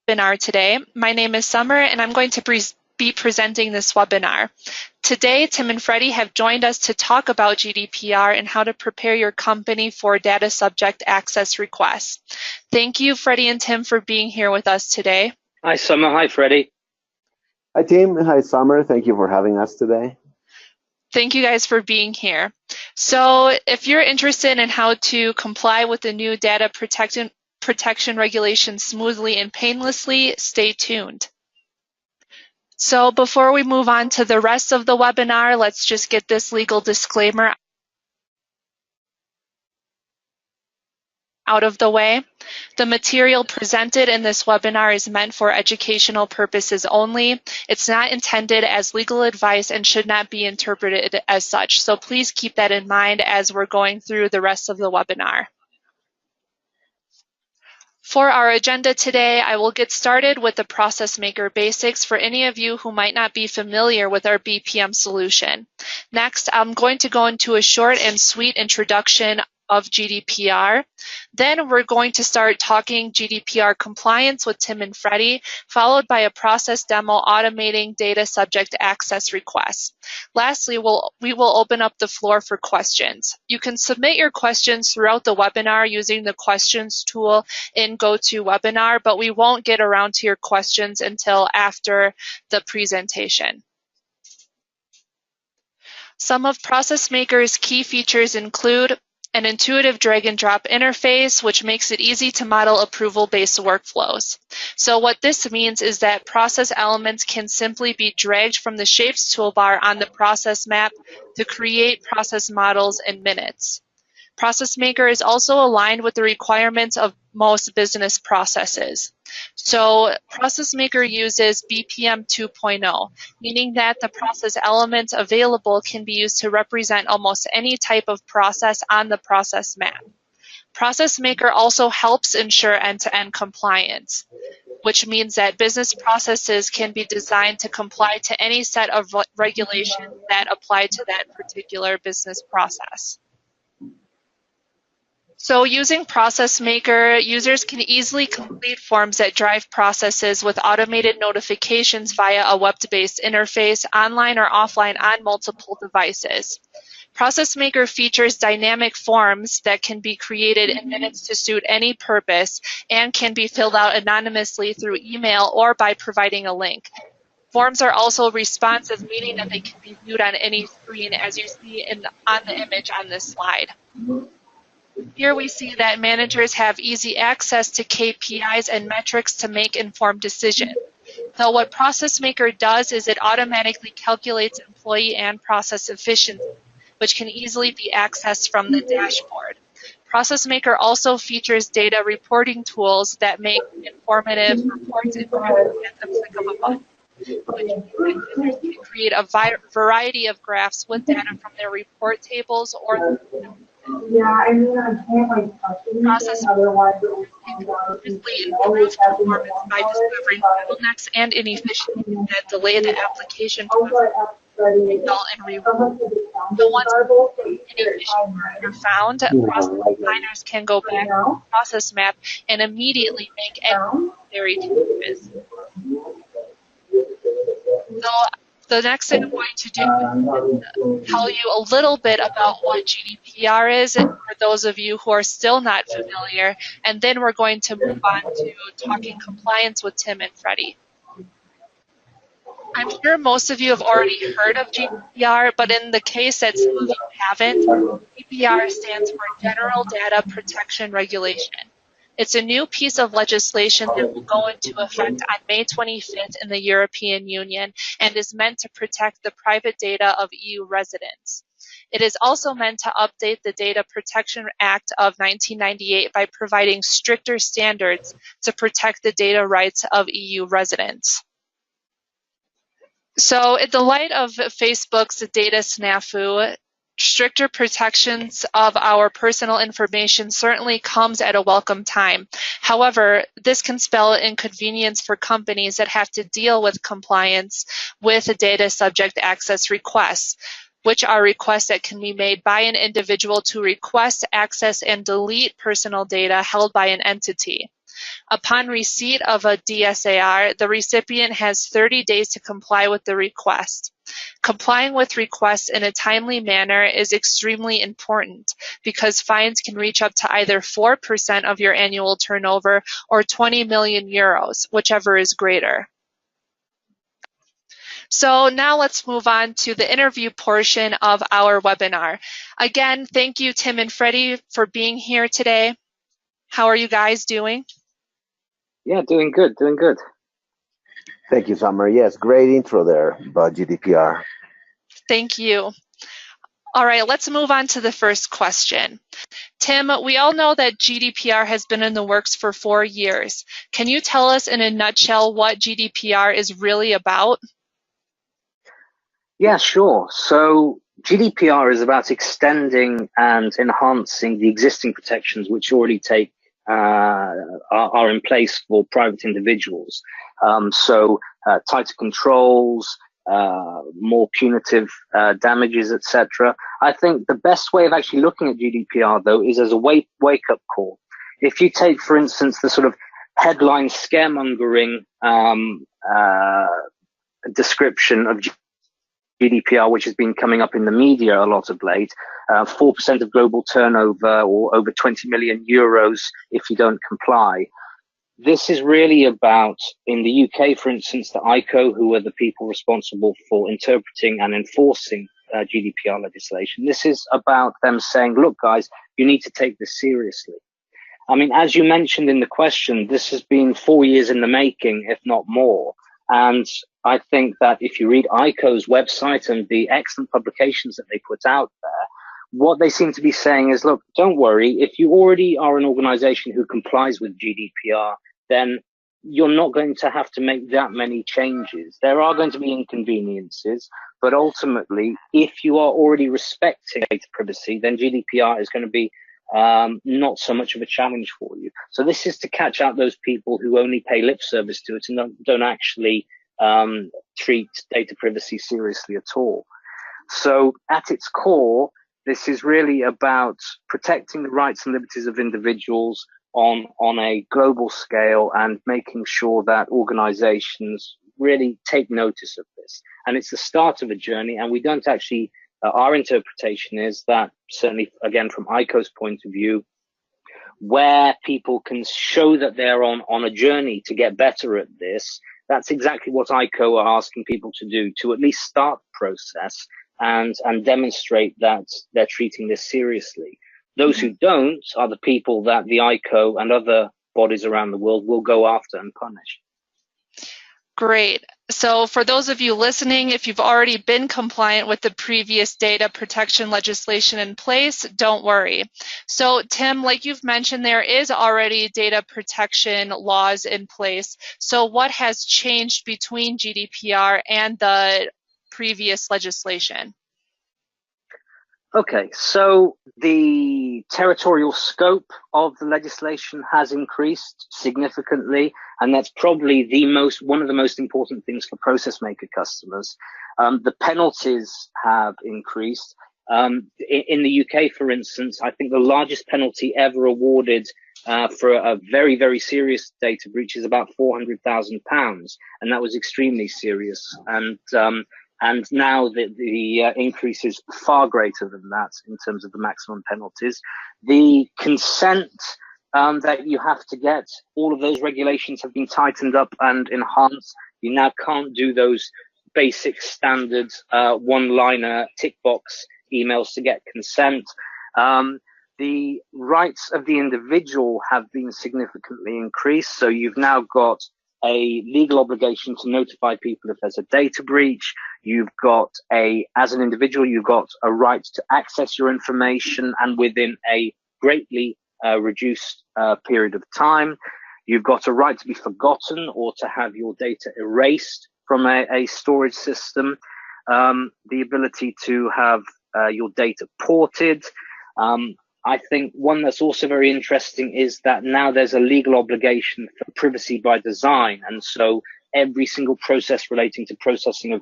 webinar today. My name is Summer and I'm going to be presenting this webinar. Today, Tim and Freddie have joined us to talk about GDPR and how to prepare your company for data subject access requests. Thank you, Freddie and Tim, for being here with us today. Hi, Summer. Hi, Freddie. Hi, team. Hi, Summer. Thank you for having us today. Thank you guys for being here. So if you're interested in how to comply with the new data protection regulations smoothly and painlessly, stay tuned. So before we move on to the rest of the webinar, let's just get this legal disclaimer out of the way. The material presented in this webinar is meant for educational purposes only. It's not intended as legal advice and should not be interpreted as such. So please keep that in mind as we're going through the rest of the webinar. For our agenda today, I will get started with the Process Maker basics for any of you who might not be familiar with our BPM solution. Next, I'm going to go into a short and sweet introduction of GDPR. Then we're going to start talking GDPR compliance with Tim and Freddie, followed by a process demo automating data subject access requests. Lastly, we will open up the floor for questions. You can submit your questions throughout the webinar using the questions tool in GoToWebinar, but we won't get around to your questions until after the presentation. Some of Process Maker's key features include an intuitive drag-and-drop interface, which makes it easy to model approval-based workflows. So what this means is that process elements can simply be dragged from the Shapes toolbar on the process map to create process models in minutes. Process Maker is also aligned with the requirements of most business processes. So Process Maker uses BPM 2.0, meaning that the process elements available can be used to represent almost any type of process on the process map. Process Maker also helps ensure end-to-end compliance, which means that business processes can be designed to comply to any set of regulations that apply to that particular business process. So using Process Maker, users can easily complete forms that drive processes with automated notifications via a web-based interface, online or offline on multiple devices. Process Maker features dynamic forms that can be created in minutes to suit any purpose and can be filled out anonymously through email or by providing a link. Forms are also responsive, meaning that they can be viewed on any screen, as you see on the image on this slide. Here we see that managers have easy access to KPIs and metrics to make informed decisions. So what Process Maker does is it automatically calculates employee and process efficiency, which can easily be accessed from the dashboard. Process Maker also features data reporting tools that make informative reports at the click of a button, which means that users can create a variety of graphs with data from their report tables or I can't Process continuously improves performance by discovering bottlenecks and inefficiencies that delay the application to result in reward. So once inefficiencies are found, process designers can go back to the process map and immediately make any necessary changes. So the next thing I'm going to do is tell you a little bit about what GDPR is for those of you who are still not familiar, and then we're going to move on to talking compliance with Tim and Freddie. I'm sure most of you have already heard of GDPR, but in the case that some of you haven't, GDPR stands for General Data Protection Regulation. It's a new piece of legislation that will go into effect on May 25th in the European Union and is meant to protect the private data of EU residents. It is also meant to update the Data Protection Act of 1998 by providing stricter standards to protect the data rights of EU residents. So in the light of Facebook's data snafu, stricter protections of our personal information certainly comes at a welcome time. However, this can spell inconvenience for companies that have to deal with compliance with data subject access requests, which are requests that can be made by an individual to request, access, and delete personal data held by an entity. Upon receipt of a DSAR, the recipient has 30 days to comply with the request. Complying with requests in a timely manner is extremely important because fines can reach up to either 4% of your annual turnover or 20 million euros, whichever is greater. So now let's move on to the interview portion of our webinar. Again, thank you, Tim and Freddie, for being here today. How are you guys doing? Yeah, doing good, doing good. Thank you, Summer. Yes, great intro there about GDPR. Thank you. All right, let's move on to the first question. Tim, we all know that GDPR has been in the works for 4 years. Can you tell us in a nutshell what GDPR is really about? Yeah, sure. So GDPR is about extending and enhancing the existing protections which already are in place for private individuals. Tighter controls, more punitive damages, etc. I think the best way of actually looking at GDPR, though, is as a wake-up call. If you take, for instance, the sort of headline scaremongering description of GDPR, which has been coming up in the media a lot of late, 4% of global turnover or over 20 million euros if you don't comply. This is really about, in the UK, for instance, the ICO, who are the people responsible for interpreting and enforcing GDPR legislation. This is about them saying, look, guys, you need to take this seriously. I mean, as you mentioned in the question, this has been 4 years in the making, if not more. And I think that if you read ICO's website and the excellent publications that they put out there, what they seem to be saying is, look, don't worry. If you already are an organization who complies with GDPR, then you're not going to have to make that many changes. There are going to be inconveniences, but ultimately, if you are already respecting data privacy, then GDPR is going to be not so much of a challenge for you. So this is to catch out those people who only pay lip service to it and don't actually treat data privacy seriously at all. So at its core, this is really about protecting the rights and liberties of individuals on a global scale and making sure that organizations really take notice of this. And it's the start of a journey, and we don't actually our interpretation is that, certainly, again, from ICO's point of view, where people can show that they're on a journey to get better at this, that's exactly what ICO are asking people to do, to at least start the process and demonstrate that they're treating this seriously. Those who don't are the people that the ICO and other bodies around the world will go after and punish. Great. So for those of you listening, if you've already been compliant with the previous data protection legislation in place, don't worry. So Tim, like you've mentioned, there is already data protection laws in place. So what has changed between GDPR and the previous legislation? Okay, so the territorial scope of the legislation has increased significantly, and that's probably one of the most important things for process maker customers. The penalties have increased. In the UK, for instance, I think the largest penalty ever awarded for a very, very serious data breach is about £400,000, and that was extremely serious. And now the increase is far greater than that in terms of the maximum penalties. The consent that you have to get, all of those regulations have been tightened up and enhanced. You now can't do those basic standard one-liner tick box emails to get consent. The rights of the individual have been significantly increased. So you've now got a legal obligation to notify people if there's a data breach. You've got as an individual, you've got a right to access your information, and within a greatly reduced period of time. You've got a right to be forgotten or to have your data erased from a storage system. The ability to have your data ported. I think one that's also very interesting is that now there's a legal obligation for privacy by design. And so every single process relating to processing of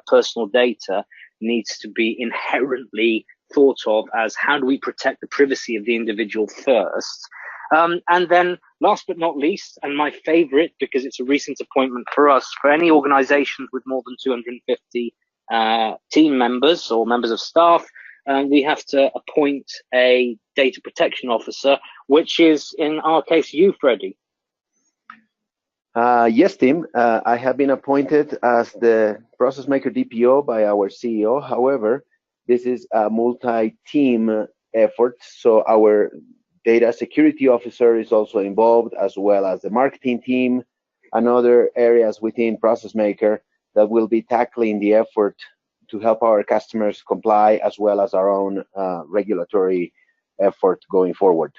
personal data needs to be inherently thought of as, how do we protect the privacy of the individual first? And then last but not least, and my favorite, because it's a recent appointment for us, for any organizations with more than 250 team members or members of staff, we have to appoint a data protection officer, which is, in our case, you, Freddie. Yes, Tim. I have been appointed as the Process Maker DPO by our CEO. However, this is a multi-team effort, so our data security officer is also involved, as well as the marketing team and other areas within Process Maker that will be tackling the effort to help our customers comply, as well as our own regulatory effort going forward.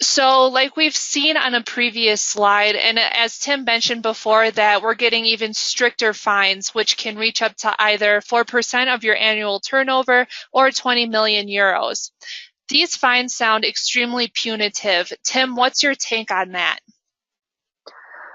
So like we've seen on a previous slide, and as Tim mentioned before, that we're getting even stricter fines, which can reach up to either 4% of your annual turnover or 20 million euros. These fines sound extremely punitive. Tim, what's your take on that?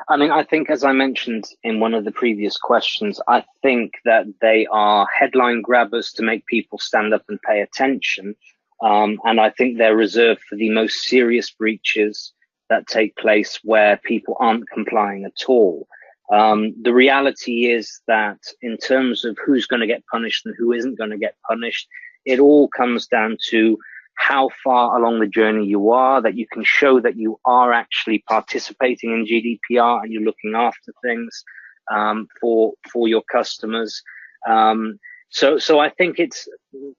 I mean, I think, as I mentioned in one of the previous questions, I think that they are headline grabbers to make people stand up and pay attention. And I think they're reserved for the most serious breaches that take place where people aren't complying at all. The reality is that in terms of who's going to get punished and who isn't going to get punished, it all comes down to how far along the journey you are, that you can show that you are actually participating in GDPR and you're looking after things for your customers. So I think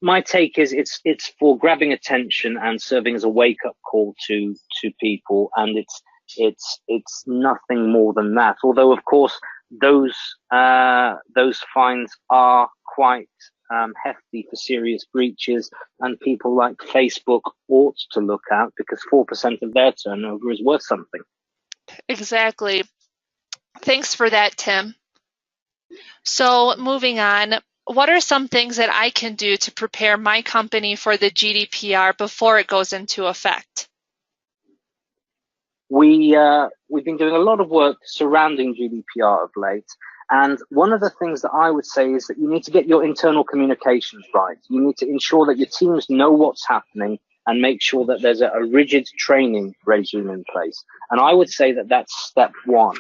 my take is it's for grabbing attention and serving as a wake up call to people, and it's nothing more than that. Although of course those fines are quite hefty for serious breaches, and people like Facebook ought to look out, because 4% of their turnover is worth something. Exactly. Thanks for that, Tim. So moving on, what are some things that I can do to prepare my company for the GDPR before it goes into effect? We've been doing a lot of work surrounding GDPR of late. And one of the things that I would say is that you need to get your internal communications right. You need to ensure that your teams know what's happening and make sure that there's a rigid training regime in place. And I would say that that's step one.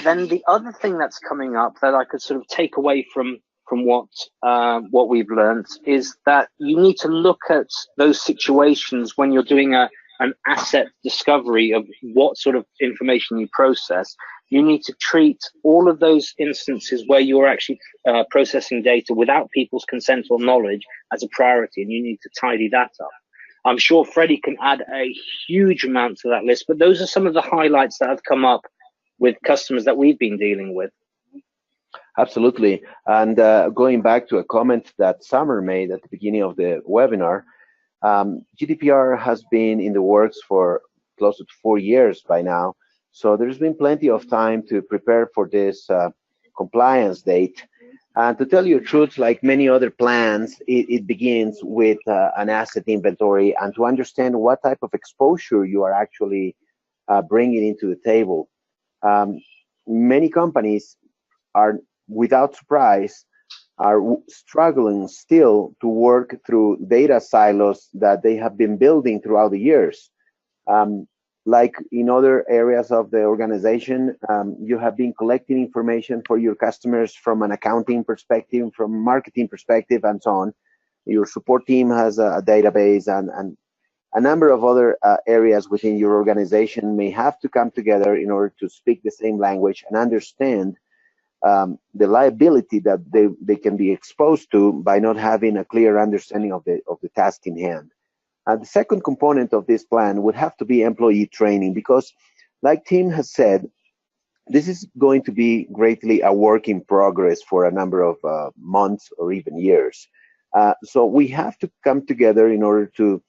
Then the other thing that's coming up that I could sort of take away from what we've learned is that you need to look at those situations when you're doing an asset discovery of what sort of information you process. You need to treat all of those instances where you're actually processing data without people's consent or knowledge as a priority, and you need to tidy that up. I'm sure Freddie can add a huge amount to that list, but those are some of the highlights that have come up with customers that we've been dealing with. Absolutely. And going back to a comment that Summer made at the beginning of the webinar, GDPR has been in the works for close to 4 years by now. So there's been plenty of time to prepare for this compliance date. And to tell you the truth, like many other plans, it begins with an asset inventory and to understand what type of exposure you are actually bringing into the table. Many companies are, without surprise, are struggling still to work through data silos that they have been building throughout the years. Like in other areas of the organization, you have been collecting information for your customers from an accounting perspective, from a marketing perspective, and so on. Your support team has a database, and a number of other areas within your organization may have to come together in order to speak the same language and understand the liability that they can be exposed to by not having a clear understanding of the task in hand. The second component of this plan would have to be employee training, because like Tim has said, this is going to be greatly a work in progress for a number of months or even years. So we have to come together in order to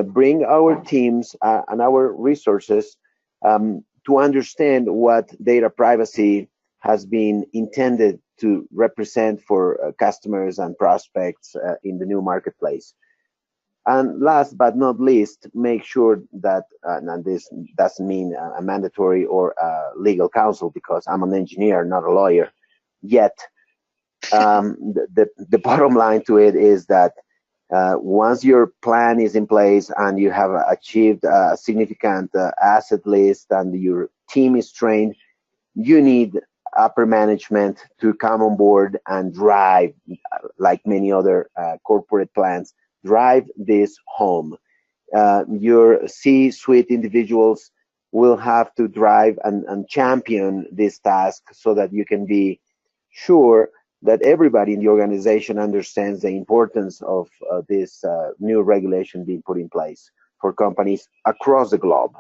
bring our teams and our resources to understand what data privacy has been intended to represent for customers and prospects in the new marketplace. And last but not least, make sure that, and this doesn't mean a mandatory or legal counsel, because I'm an engineer, not a lawyer, yet the bottom line to it is that Once your plan is in place and you have achieved a significant asset list and your team is trained, you need upper management to come on board and drive, like many other corporate plans, drive this home. Your C-suite individuals will have to drive and champion this task so that you can be sure that everybody in the organization understands the importance of this new regulation being put in place for companies across the globe.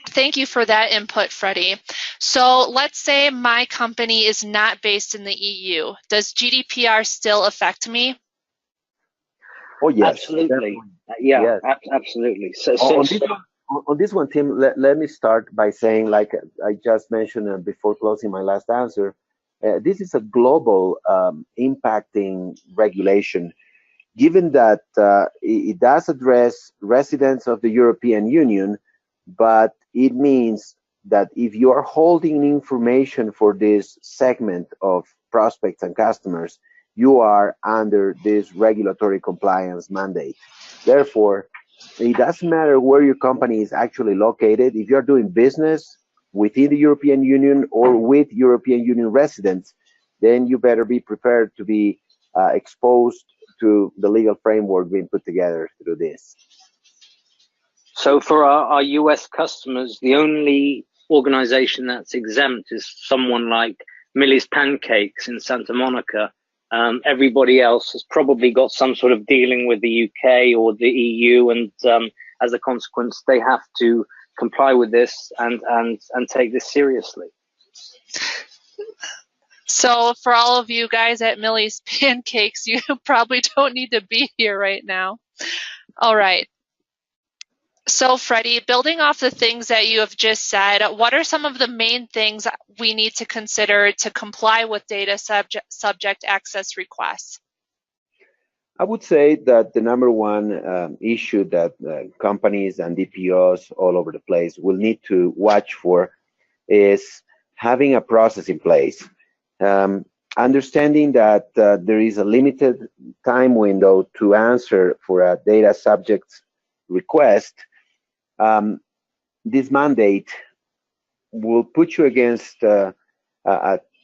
Thank you for that input, Freddie. So let's say my company is not based in the EU. Does GDPR still affect me? Oh, yes. Absolutely. Yeah, yes. Absolutely. On this one, Tim, let me start by saying, like I just mentioned before closing my last answer, this is a global impacting regulation, given that it does address residents of the European Union, but it means that if you are holding information for this segment of prospects and customers, you are under this regulatory compliance mandate. Therefore, it doesn't matter where your company is actually located. If you're doing business within the European Union or with European Union residents, then you better be prepared to be exposed to the legal framework being put together through this. So for our US customers, the only organization that's exempt is someone like Millie's Pancakes in Santa Monica. Everybody else has probably got some sort of dealing with the UK or the EU, and as a consequence, they have to comply with this and take this seriously. So for all of you guys at Millie's Pancakes, you probably don't need to be here right now. All right. So Freddie, building off the things that you have just said, what are some of the main things we need to consider to comply with data subject access requests? I would say that the number one issue that companies and DPOs all over the place will need to watch for is having a process in place. Understanding that there is a limited time window to answer for a data subject request, this mandate will put you against a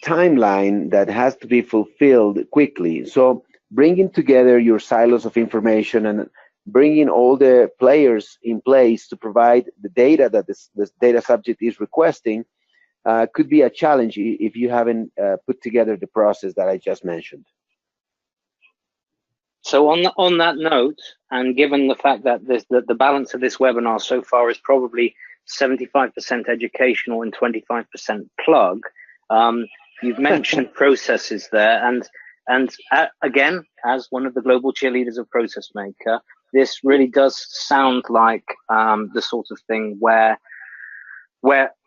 timeline that has to be fulfilled quickly. So bringing together your silos of information and bringing all the players in place to provide the data that this data subject is requesting could be a challenge if you haven't put together the process that I just mentioned. So on that note, and given the fact that the balance of this webinar so far is probably 75% educational and 25% plug, you've mentioned processes there, and again, as one of the global cheerleaders of Process Maker, this really does sound like the sort of thing where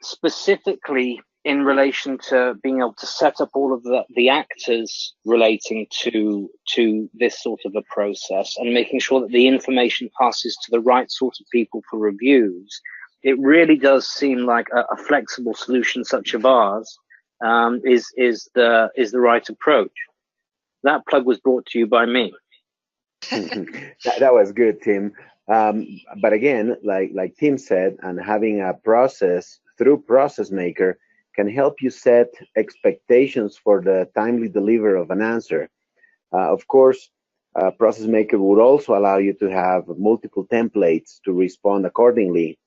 specifically in relation to being able to set up all of the actors relating to this sort of a process and making sure that the information passes to the right sort of people for reviews, it really does seem like a flexible solution such as ours is the right approach. That plug was brought to you by me. That was good, Tim. But again, like Tim said, and having a process through Process Maker can help you set expectations for the timely delivery of an answer. Of course, Process Maker would also allow you to have multiple templates to respond accordingly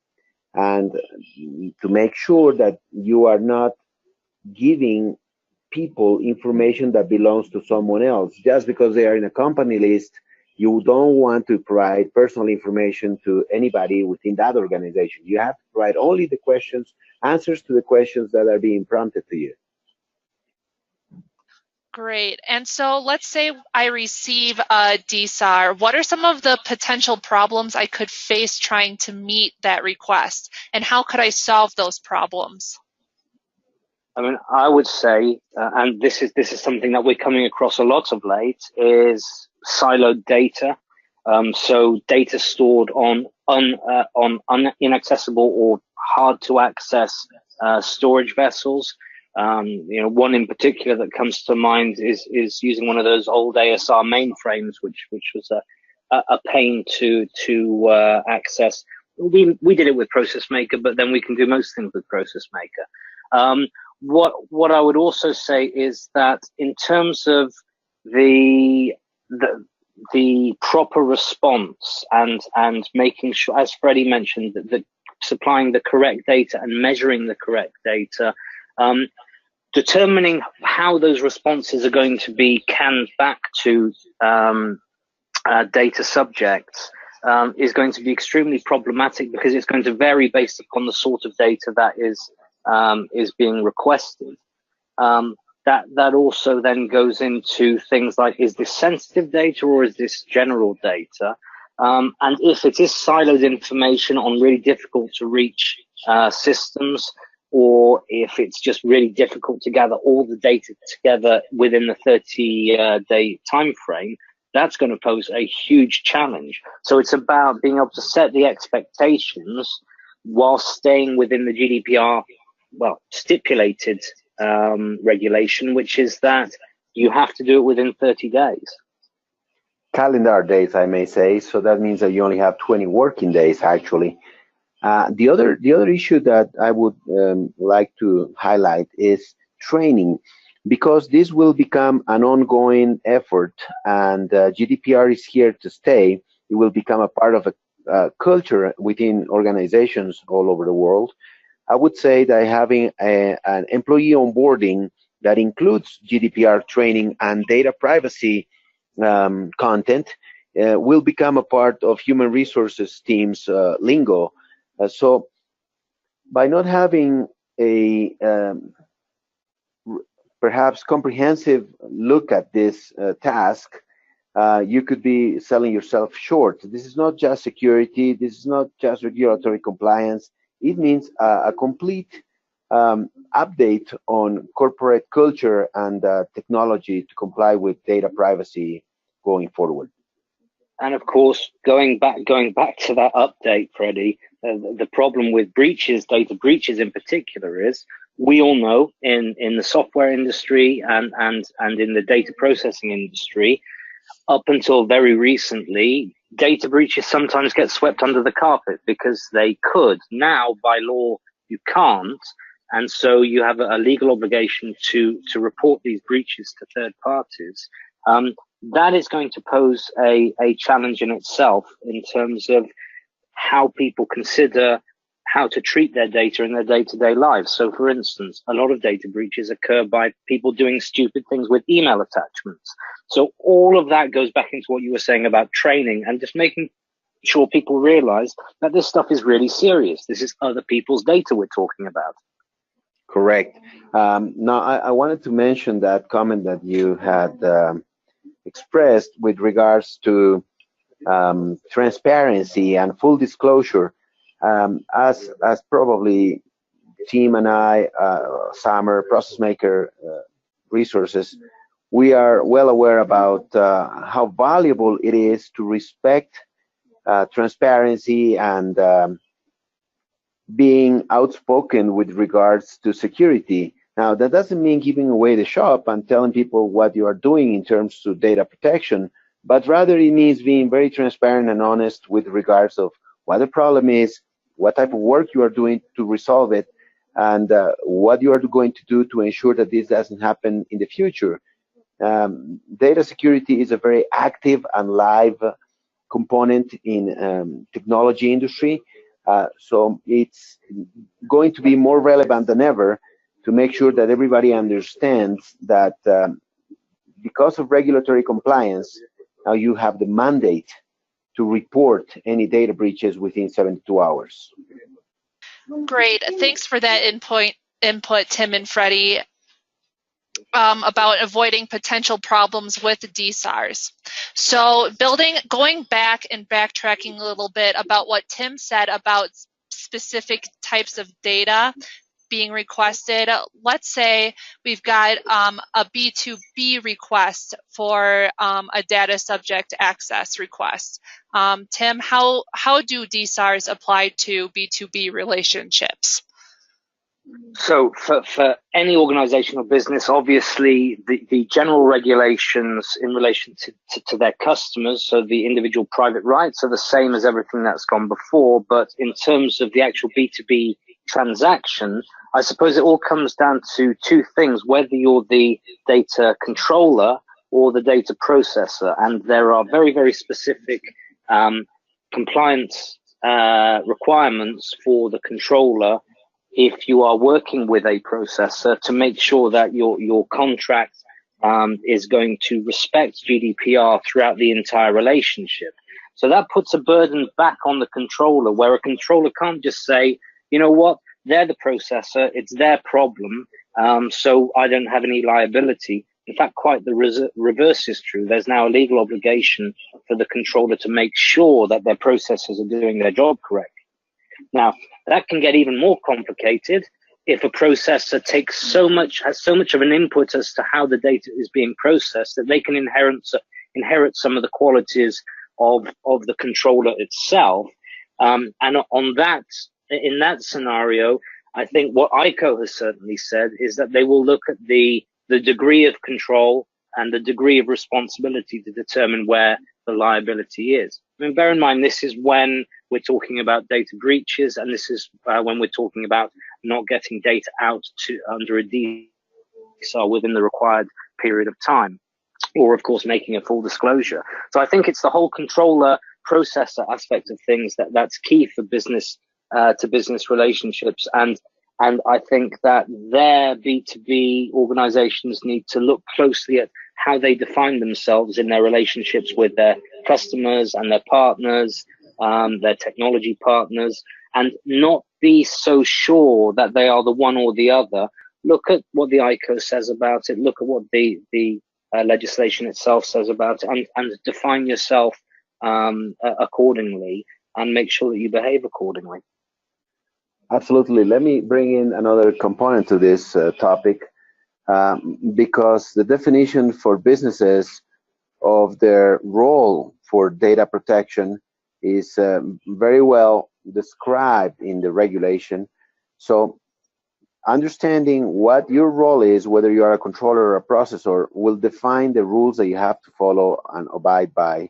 and to make sure that you are not giving people information that belongs to someone else. Just because they are in a company list, you don't want to provide personal information to anybody within that organization. You have to provide only the answers to the questions that are being prompted to you. Great. And so let's say I receive a DSAR. What are some of the potential problems I could face trying to meet that request? And how could I solve those problems? I mean, I would say, and this is something that we're coming across a lot of late, is siloed data. So data stored on inaccessible or hard to access storage vessels, One in particular that comes to mind is using one of those old ASR mainframes, which was a pain to access. We did it with Process Maker, but then we can do most things with Process Maker. What I would also say is that in terms of the proper response and making sure, as Freddie mentioned, that supplying the correct data and measuring the correct data, determining how those responses are going to be canned back to data subjects is going to be extremely problematic, because it's going to vary based upon the sort of data that is being requested. That also then goes into things like, is this sensitive data or is this general data? And if it is siloed information on really difficult to reach systems, or if it's just really difficult to gather all the data together within the 30-day time frame, that's going to pose a huge challenge. So it's about being able to set the expectations while staying within the GDPR, stipulated regulation, which is that you have to do it within 30 days. Calendar days, I may say. So that means that you only have 20 working days, actually. The other issue that I would like to highlight is training, because this will become an ongoing effort, and GDPR is here to stay. It will become a part of a culture within organizations all over the world. I would say that having an employee onboarding that includes GDPR training and data privacy content will become a part of human resources teams lingo. So by not having a perhaps comprehensive look at this task, you could be selling yourself short. This is not just security. This is not just regulatory compliance. It means a complete update on corporate culture and technology to comply with data privacy going forward. And of course, going back to that update, Freddie, the problem with breaches, data breaches in particular, is we all know in the software industry and in the data processing industry, up until very recently, data breaches sometimes get swept under the carpet because they could. Now, by law, you can't. And so you have a legal obligation to report these breaches to third parties. That is going to pose a challenge in itself in terms of how people consider how to treat their data in their day-to-day lives. So, for instance, a lot of data breaches occur by people doing stupid things with email attachments. So all of that goes back into what you were saying about training and just making sure people realize that this stuff is really serious. This is other people's data we're talking about. Correct. Now, I wanted to mention that comment that you had expressed with regards to transparency and full disclosure. As probably Tim and I, Summer, Process Maker resources, we are well aware about how valuable it is to respect transparency and being outspoken with regards to security. Now, that doesn't mean giving away the shop and telling people what you are doing in terms of data protection, but rather it means being very transparent and honest with regards of what the problem is, what type of work you are doing to resolve it, and what you are going to do to ensure that this doesn't happen in the future. Data security is a very active and live component in technology industry. So it's going to be more relevant than ever to make sure that everybody understands that because of regulatory compliance, now you have the mandate to report any data breaches within 72 hours. Great. Thanks for that input, Tim and Freddie, about avoiding potential problems with DSARs. So going back and backtracking a little bit about what Tim said about specific types of data being requested. Let's say we've got a B2B request for a data subject access request. Tim, how do DSARs apply to B2B relationships? So for any organization or business, obviously the general regulations in relation to their customers, so the individual private rights, are the same as everything that's gone before. But in terms of the actual B2B transaction, I suppose it all comes down to two things: whether you're the data controller or the data processor. And there are very, very specific compliance requirements for the controller if you are working with a processor to make sure that your contract is going to respect GDPR throughout the entire relationship. So that puts a burden back on the controller, where a controller can't just say, you know what, they're the processor, it's their problem, so I don't have any liability. In fact, quite the reverse is true. There's now a legal obligation for the controller to make sure that their processors are doing their job correctly. Now, that can get even more complicated if a processor has so much of an input as to how the data is being processed that they can inherit some of the qualities of the controller itself. And in that scenario, I think what ICO has certainly said is that they will look at the degree of control and the degree of responsibility to determine where the liability is. I mean, bear in mind, this is when we're talking about data breaches, and this is when we're talking about not getting data out under a DSAR within the required period of time, or of course making a full disclosure. So I think it's the whole controller processor aspect of things that's key for business to business relationships, and I think that their B2B organizations need to look closely at how they define themselves in their relationships with their customers and their partners, their technology partners, and not be so sure that they are the one or the other. Look at what the ICO says about it. Look at what the legislation itself says about it, and define yourself accordingly, and make sure that you behave accordingly. Absolutely. Let me bring in another component to this topic, because the definition for businesses of their role for data protection is very well described in the regulation. So understanding what your role is, whether you are a controller or a processor, will define the rules that you have to follow and abide by,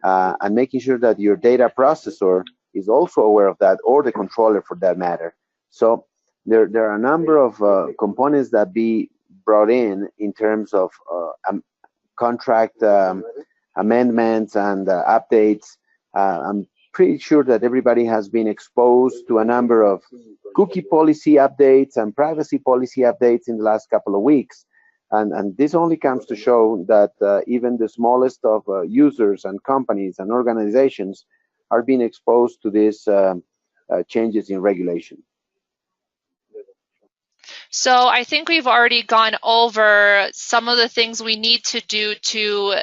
and making sure that your data processor is also aware of that, or the controller for that matter. So there are a number of components that be brought in terms of contract amendments and updates. I'm pretty sure that everybody has been exposed to a number of cookie policy updates and privacy policy updates in the last couple of weeks. And this only comes to show that even the smallest of users and companies and organizations are being exposed to these changes in regulation. So I think we've already gone over some of the things we need to do to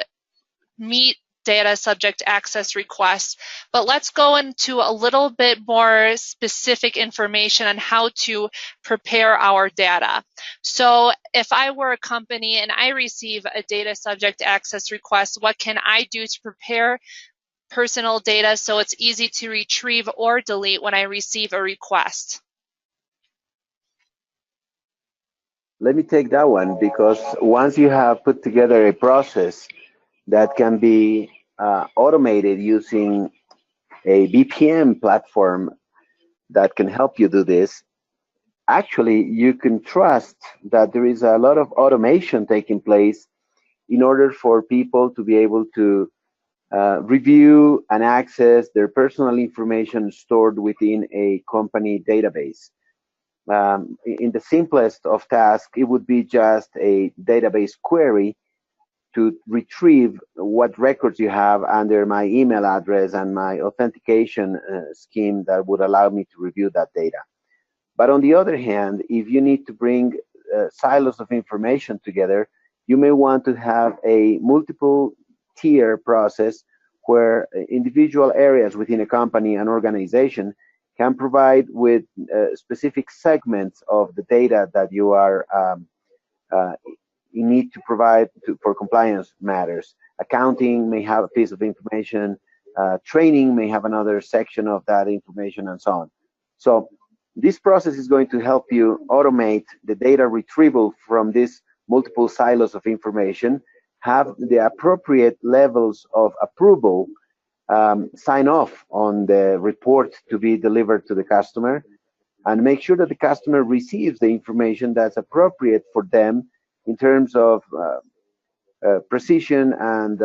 meet data subject access requests, but let's go into a little bit more specific information on how to prepare our data. So if I were a company and I receive a data subject access request, what can I do to prepare personal data so it's easy to retrieve or delete when I receive a request? Let me take that one, because once you have put together a process that can be automated using a BPM platform that can help you do this, actually you can trust that there is a lot of automation taking place in order for people to be able to review and access their personal information stored within a company database. In the simplest of tasks, it would be just a database query to retrieve what records you have under my email address and my authentication scheme that would allow me to review that data. But on the other hand, if you need to bring silos of information together, you may want to have a multiple tier process where individual areas within a company and organization can provide with specific segments of the data that you are you need to provide for compliance matters. Accounting may have a piece of information, training may have another section of that information, and so on. So This process is going to help you automate the data retrieval from these multiple silos of information, have the appropriate levels of approval, sign off on the report to be delivered to the customer, and make sure that the customer receives the information that's appropriate for them in terms of precision and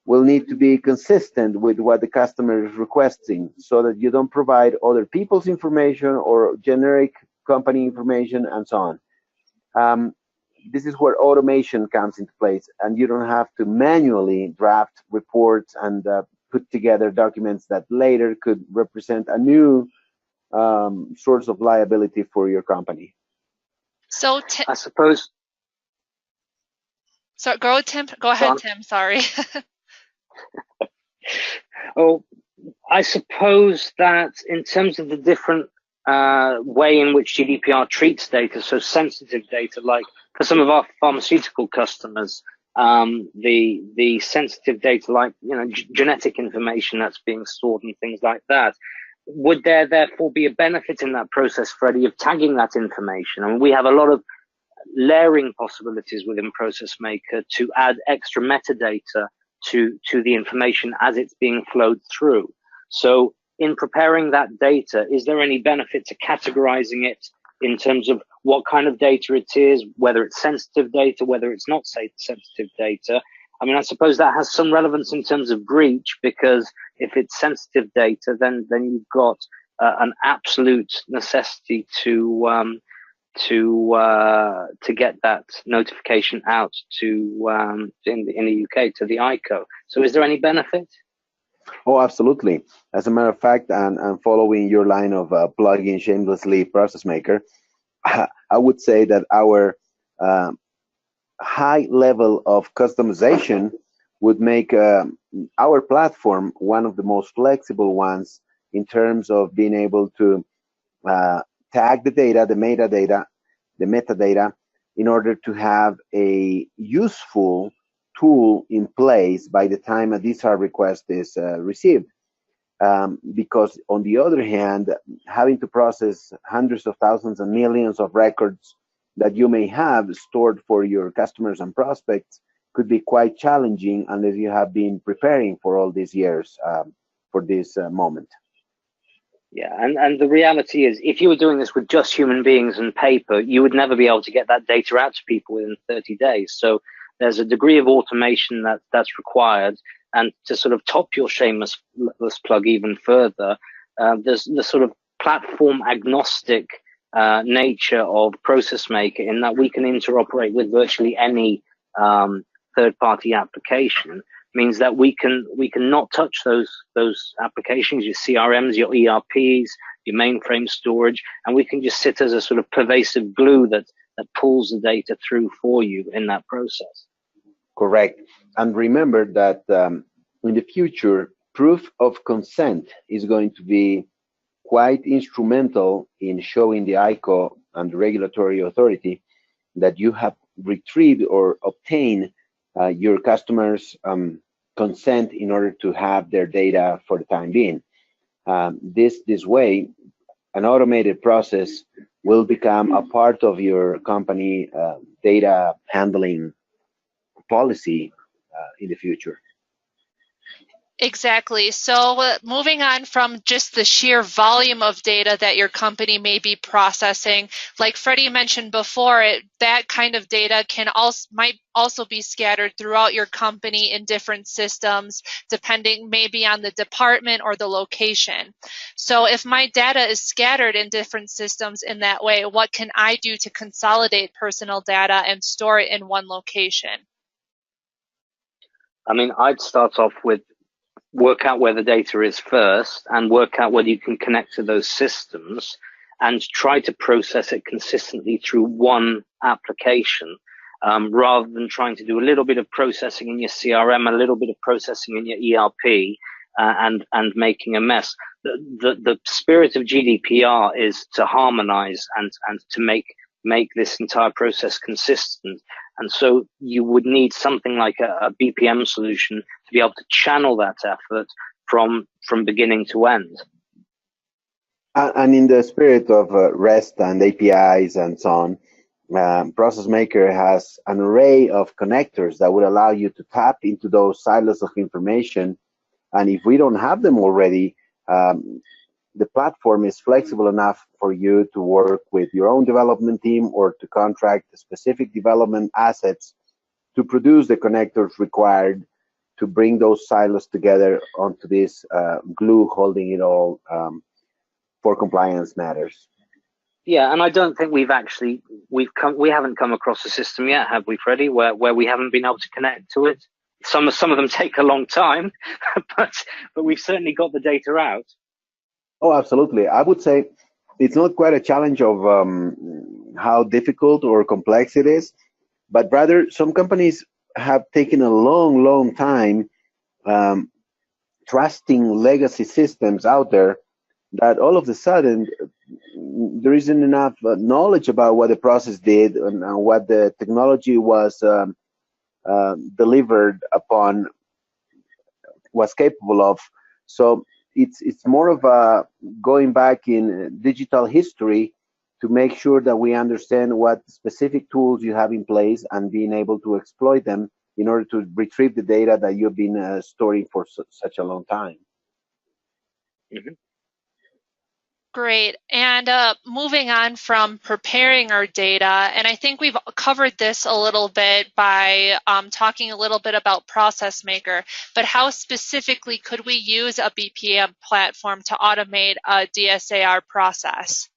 will need to be consistent with what the customer is requesting, so that you don't provide other people's information or generic company information and so on. This is where automation comes into place, and you don't have to manually draft reports and put together documents that later could represent a new source of liability for your company. So I suppose. So go, Tim. Go ahead, Tim. Sorry. Oh, I suppose that in terms of the different way in which GDPR treats data, so sensitive data, like for some of our pharmaceutical customers, the sensitive data, like genetic information that's being stored and things like that, would there therefore be a benefit in that process, Freddie, of tagging that information? I mean, we have a lot of layering possibilities within Process Maker to add extra metadata to the information as it's being flowed through. So in preparing that data, is there any benefit to categorizing it in terms of what kind of data it is, whether it's sensitive data, whether it's not sensitive data? I mean, I suppose that has some relevance in terms of breach, because if it's sensitive data, then you've got an absolute necessity to get that notification out to in the UK to the ICO. So is there any benefit? Oh, absolutely. As a matter of fact, and following your line of plugging shamelessly Process Maker, I would say that our high level of customization would make our platform one of the most flexible ones in terms of being able to tag the data, the metadata, in order to have a useful tool in place by the time a DSAR request is received. Because on the other hand, having to process hundreds of thousands and millions of records that you may have stored for your customers and prospects could be quite challenging unless you have been preparing for all these years for this moment. Yeah, and the reality is, if you were doing this with just human beings and paper, you would never be able to get that data out to people within 30 days. So there's a degree of automation that's required. And to sort of top your shameless plug even further, there's the sort of platform agnostic nature of Process Maker, in that we can interoperate with virtually any third-party application. Means that we can not touch those applications, your CRMs, your ERPs, your mainframe storage, and we can just sit as a sort of pervasive glue that pulls the data through for you in that process. Correct. And remember that in the future, proof of consent is going to be quite instrumental in showing the ICO and the regulatory authority that you have retrieved or obtained your customers' consent in order to have their data for the time being. This way, an automated process will become a part of your company data handling policy in the future. Exactly. So moving on from just the sheer volume of data that your company may be processing, like Freddie mentioned before, that kind of data might also be scattered throughout your company in different systems, depending maybe on the department or the location. So if my data is scattered in different systems in that way, what can I do to consolidate personal data and store it in one location? I mean, I'd start off with work out where the data is first, and work out whether you can connect to those systems, and try to process it consistently through one application, rather than trying to do a little bit of processing in your CRM, a little bit of processing in your ERP, and making a mess. The spirit of GDPR is to harmonize and to make this entire process consistent. And so you would need something like a BPM solution to be able to channel that effort from beginning to end. And in the spirit of REST and APIs and so on, Process Maker has an array of connectors that would allow you to tap into those silos of information. And if we don't have them already, the platform is flexible enough for you to work with your own development team or to contract specific development assets to produce the connectors required to bring those silos together onto this glue holding it all for compliance matters. Yeah, and I don't think we haven't come across a system yet, have we, Freddie, where we haven't been able to connect to it? Some of them take a long time, but we've certainly got the data out. Oh, absolutely. I would say it's not quite a challenge of how difficult or complex it is, but rather some companies have taken a long time trusting legacy systems out there that all of a sudden there isn't enough knowledge about what the process did and what the technology was delivered upon was capable of. So it's more of a going back in digital history to make sure that we understand what specific tools you have in place and being able to exploit them in order to retrieve the data that you've been storing for such a long time. Mm-hmm. Great. And moving on from preparing our data, and I think we've covered this a little bit by talking a little bit about Process Maker, but how specifically could we use a BPM platform to automate a DSAR process?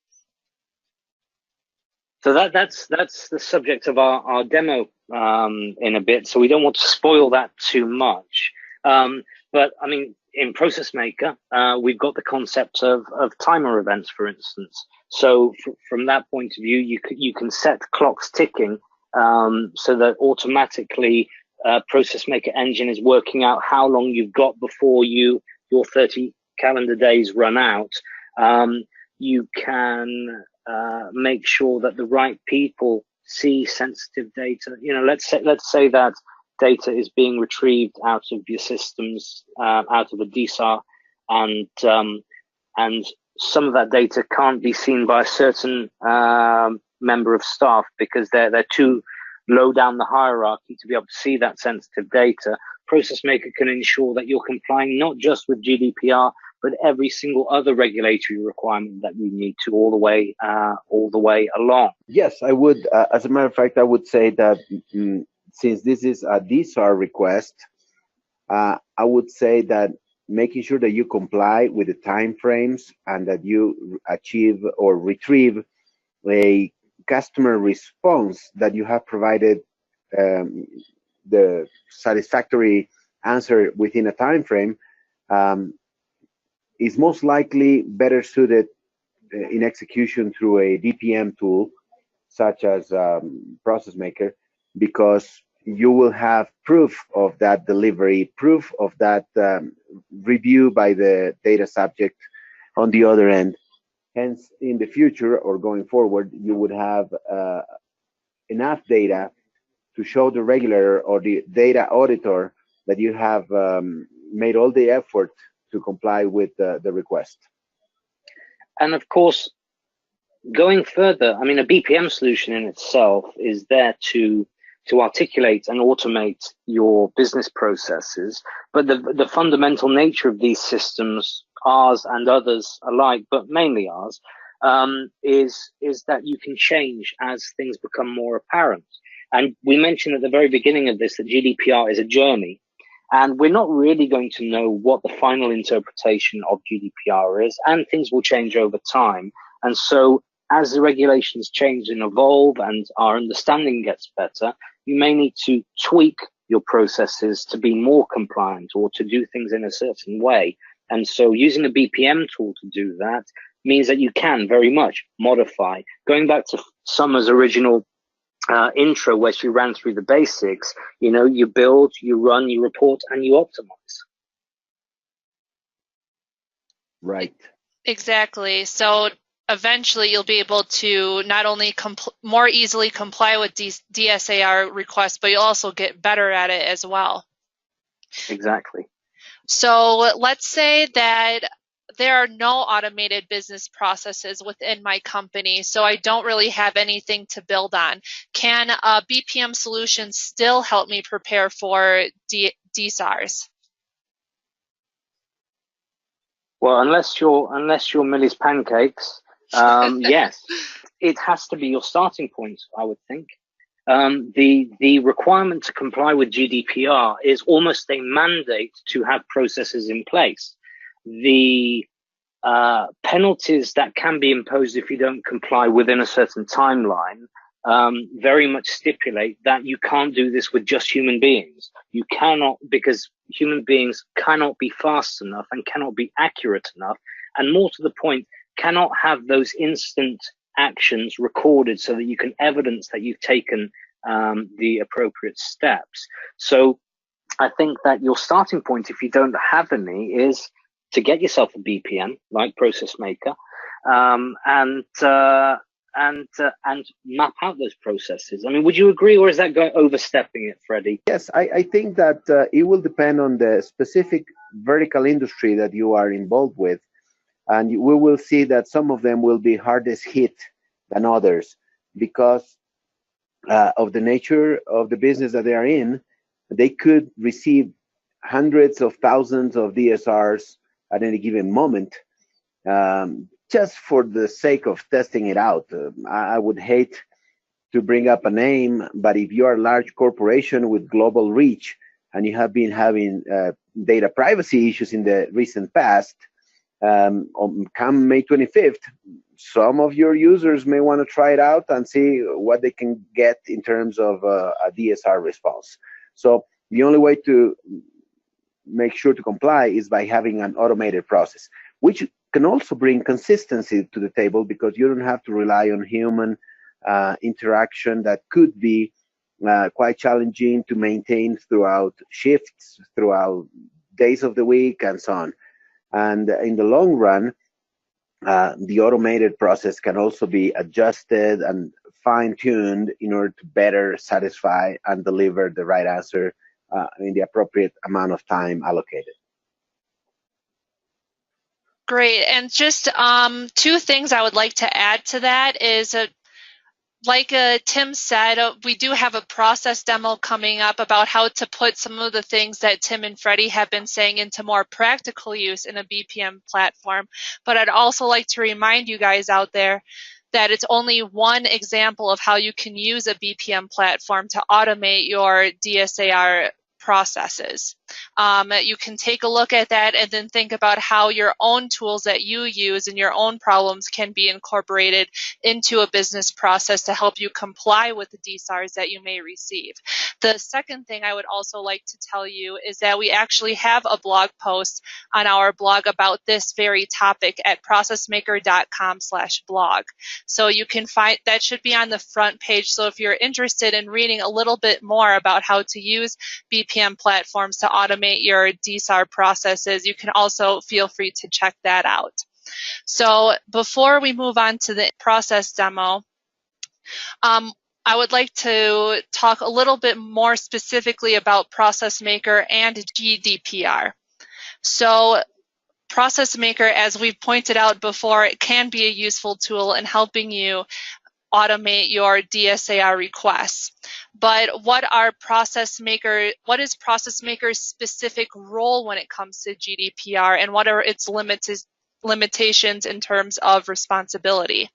So that's the subject of our demo in a bit. So we don't want to spoil that too much. But I mean, in Process Maker, we've got the concept of timer events, for instance. So from that point of view, you can set clocks ticking so that automatically Process Maker engine is working out how long you've got before your 30 calendar days run out. You can make sure that the right people see sensitive data. You know, let's say that data is being retrieved out of your systems, out of a DSAR, and some of that data can't be seen by a certain member of staff because they're too low down the hierarchy to be able to see that sensitive data. Process Maker can ensure that you're complying not just with GDPR, but every single other regulatory requirement that you need to all the way along. Yes, I would. As a matter of fact, I would say that since this is a DSAR request, I would say that making sure that you comply with the time frames and that you achieve or retrieve a customer response that you have provided the satisfactory answer within a time frame is most likely better suited in execution through a DPM tool such as Process Maker, because you will have proof of that delivery, proof of that review by the data subject on the other end. Hence, in the future or going forward, you would have enough data to show the regulator or the data auditor that you have made all the effort to comply with the request. And of course, going further, I mean, a BPM solution in itself is there to articulate and automate your business processes. But the fundamental nature of these systems, ours and others alike, but mainly ours, is that you can change as things become more apparent. And we mentioned at the very beginning of this that GDPR is a journey. And we're not really going to know what the final interpretation of GDPR is, and things will change over time. And so as the regulations change and evolve and our understanding gets better, you may need to tweak your processes to be more compliant or to do things in a certain way. And so using a BPM tool to do that means that you can very much modify. Going back to Summer's original intro where she ran through the basics, you know, you build, you run, you report, and you optimize. Right. Exactly. So eventually you'll be able to not only more easily comply with DSAR requests, but you'll also get better at it as well. Exactly. So let's say that there are no automated business processes within my company, so I don't really have anything to build on. Can a BPM solution still help me prepare for DSARs? Well, unless you're Millie's pancakes, yes, it has to be your starting point, I would think. The requirement to comply with GDPR is almost a mandate to have processes in place. The penalties that can be imposed if you don't comply within a certain timeline very much stipulate that you can't do this with just human beings. You cannot, because human beings cannot be fast enough and cannot be accurate enough, and more to the point, cannot have those instant actions recorded so that you can evidence that you've taken the appropriate steps. So I think that your starting point, if you don't have any, is to get yourself a BPM like Process Maker, and map out those processes. I mean, would you agree, or is that overstepping it, Freddie? Yes, I think that it will depend on the specific vertical industry that you are involved with, and we will see that some of them will be hardest hit than others because of the nature of the business that they are in. They could receive hundreds of thousands of DSRs at any given moment, just for the sake of testing it out. I would hate to bring up a name, but if you are a large corporation with global reach and you have been having data privacy issues in the recent past, come May 25th, some of your users may want to try it out and see what they can get in terms of a DSR response. So the only way to make sure to comply is by having an automated process, which can also bring consistency to the table because you don't have to rely on human interaction that could be quite challenging to maintain throughout shifts, throughout days of the week, and so on. And in the long run, the automated process can also be adjusted and fine-tuned in order to better satisfy and deliver the right answer in the appropriate amount of time allocated. Great. And just two things I would like to add to that is, like Tim said, we do have a process demo coming up about how to put some of the things that Tim and Freddie have been saying into more practical use in a BPM platform. But I'd also like to remind you guys out there that it's only one example of how you can use a BPM platform to automate your DSAR processes. You can take a look at that and then think about how your own tools that you use and your own problems can be incorporated into a business process to help you comply with the DSARs that you may receive. The second thing I would also like to tell you is that we actually have a blog post on our blog about this very topic at processmaker.com/blog. So you can find that, should be on the front page. So if you're interested in reading a little bit more about how to use BPM platforms to automate your DSAR processes, you can also feel free to check that out. So before we move on to the process demo, I would like to talk a little bit more specifically about Process Maker and GDPR. So Process Maker, as we've pointed out before, it can be a useful tool in helping you automate your DSAR requests. But what is Process Maker's specific role when it comes to GDPR, and what are its limitations in terms of responsibility?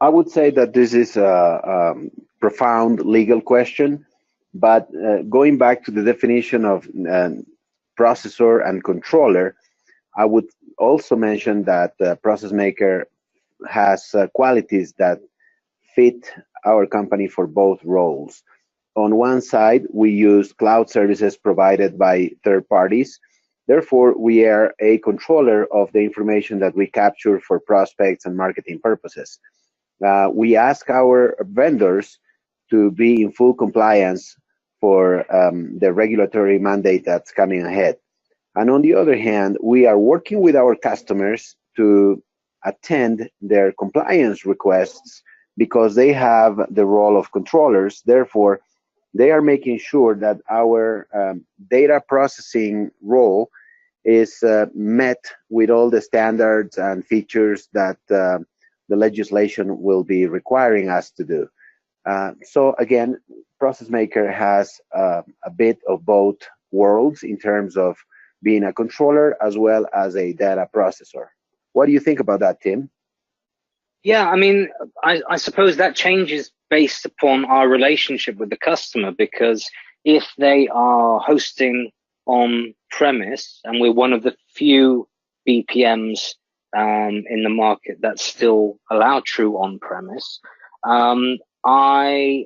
I would say that this is a profound legal question, but going back to the definition of processor and controller, I would also mention that Process Maker has qualities that fit our company for both roles. On one side, we use cloud services provided by third parties. Therefore, we are a controller of the information that we capture for prospects and marketing purposes. We ask our vendors to be in full compliance for the regulatory mandate that's coming ahead. And on the other hand, we are working with our customers to attend their compliance requests because they have the role of controllers. Therefore, they are making sure that our data processing role is met with all the standards and features that the legislation will be requiring us to do. So again, Process Maker has a bit of both worlds in terms of being a controller as well as a data processor. What do you think about that, Tim? Yeah, I mean, I suppose that changes based upon our relationship with the customer, because if they are hosting on premise, and we're one of the few BPMs in the market that still allow true on premise, I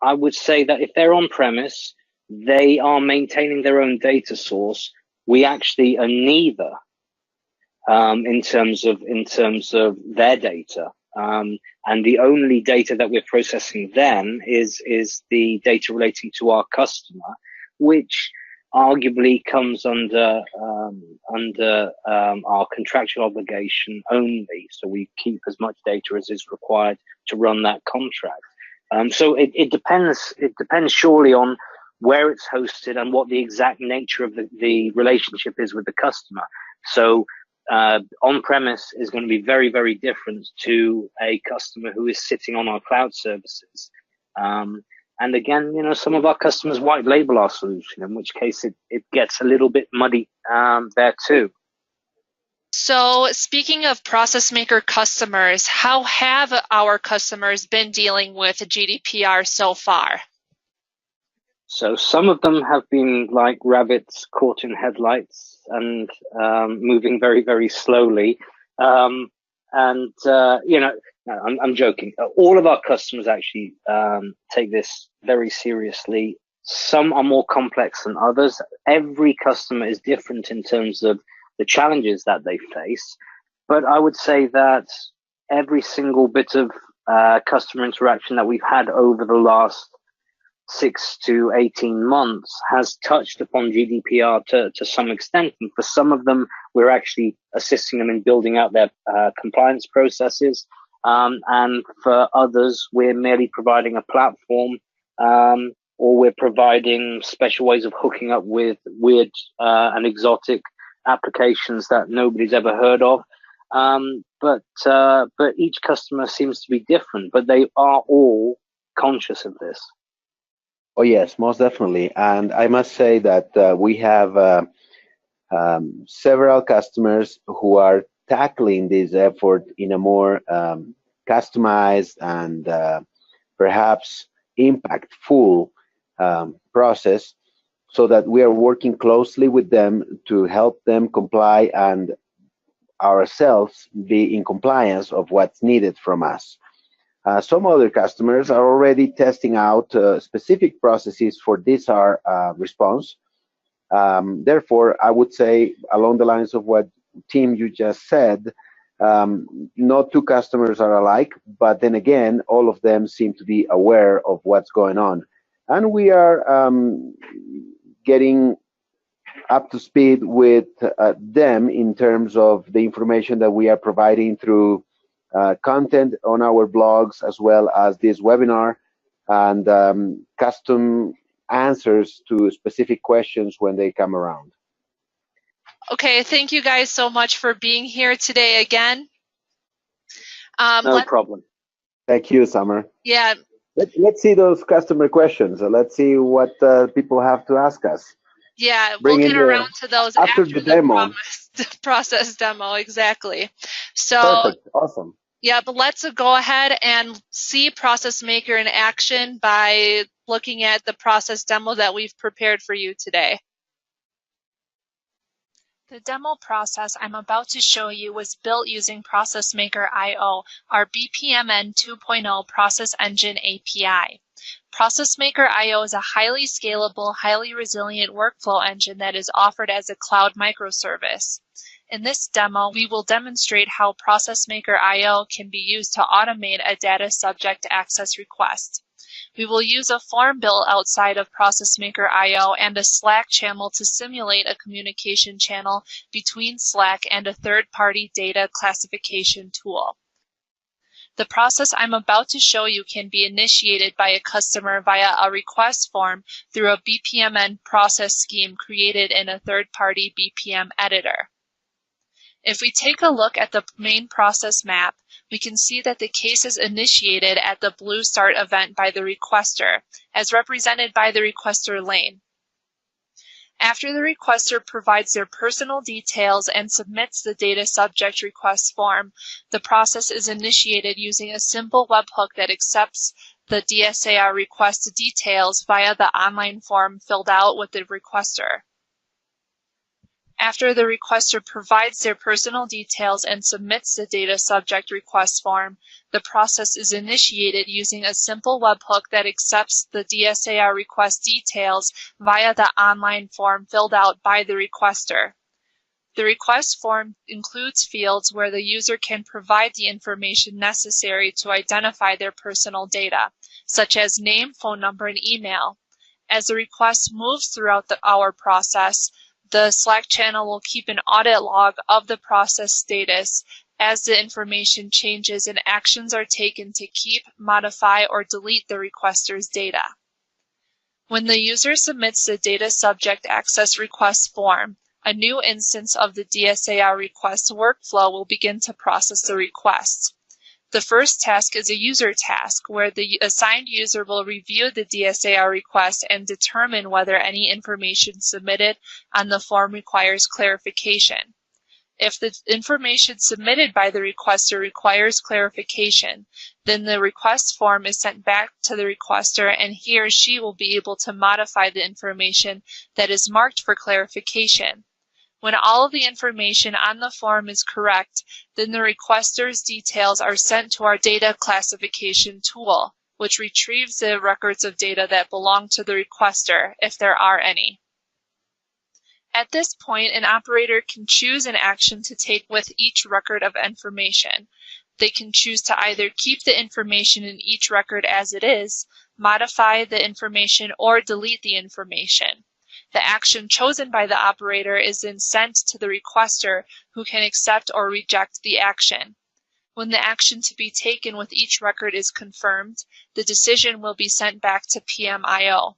would say that if they're on premise, they are maintaining their own data source. We actually are neither. In terms of their data, and the only data that we're processing then is the data relating to our customer, which arguably comes under our contractual obligation only. So we keep as much data as is required to run that contract. So it depends. It depends surely on where it's hosted and what the exact nature of the relationship is with the customer. So on-premise is going to be very, very different to a customer who is sitting on our cloud services. And again, you know, some of our customers white label our solution, in which case it gets a little bit muddy there too. So speaking of Process Maker customers, how have our customers been dealing with GDPR so far? So some of them have been like rabbits caught in headlights and moving very, very slowly. You know, no, I'm joking. All of our customers actually take this very seriously. Some are more complex than others. Every customer is different in terms of the challenges that they face. But I would say that every single bit of customer interaction that we've had over the last 6 to 18 months has touched upon GDPR to some extent. And for some of them, we're actually assisting them in building out their compliance processes. And for others, we're merely providing a platform, or we're providing special ways of hooking up with weird and exotic applications that nobody's ever heard of. But each customer seems to be different, but they are all conscious of this. Oh yes, most definitely. And I must say that we have several customers who are tackling this effort in a more customized and perhaps impactful process, so that we are working closely with them to help them comply and ourselves be in compliance of what's needed from us. Some other customers are already testing out specific processes for DSAR response. Therefore, I would say, along the lines of what Tim you just said, no two customers are alike, but then again, all of them seem to be aware of what's going on. And we are getting up to speed with them in terms of the information that we are providing through content on our blogs, as well as this webinar, and custom answers to specific questions when they come around. Okay, thank you guys so much for being here today again. No problem. Thank you, Summer. Yeah. Let's see those customer questions. Let's see what people have to ask us. Yeah, we'll get around to those after the demo. Process demo, exactly. So Perfect, awesome. Yeah, but let's go ahead and see Process Maker in action by looking at the process demo that we've prepared for you today. The demo process I'm about to show you was built using Process Maker IO, our BPMN 2.0 process engine API. Process Maker IO is a highly scalable, highly resilient workflow engine that is offered as a cloud microservice. In this demo, we will demonstrate how Process Maker IO can be used to automate a data subject access request. We will use a form built outside of Process Maker IO and a Slack channel to simulate a communication channel between Slack and a third-party data classification tool. The process I'm about to show you can be initiated by a customer via a request form through a BPMN process scheme created in a third-party BPM editor. If we take a look at the main process map, we can see that the case is initiated at the blue start event by the requester, as represented by the requester lane. After the requester provides their personal details and submits the data subject request form, the process is initiated using a simple webhook that accepts the DSAR request details via the online form filled out with the requester. After the requester provides their personal details and submits the data subject request form, the process is initiated using a simple webhook that accepts the DSAR request details via the online form filled out by the requester. The request form includes fields where the user can provide the information necessary to identify their personal data, such as name, phone number, and email. As the request moves throughout our process, the Slack channel will keep an audit log of the process status as the information changes and actions are taken to keep, modify, or delete the requester's data. When the user submits the data subject access request form, a new instance of the DSAR request workflow will begin to process the request. The first task is a user task, where the assigned user will review the DSAR request and determine whether any information submitted on the form requires clarification. If the information submitted by the requester requires clarification, then the request form is sent back to the requester and he or she will be able to modify the information that is marked for clarification. When all of the information on the form is correct, then the requester's details are sent to our data classification tool, which retrieves the records of data that belong to the requester, if there are any. At this point, an operator can choose an action to take with each record of information. They can choose to either keep the information in each record as it is, modify the information, or delete the information. The action chosen by the operator is then sent to the requester, who can accept or reject the action. When the action to be taken with each record is confirmed, the decision will be sent back to PMIO.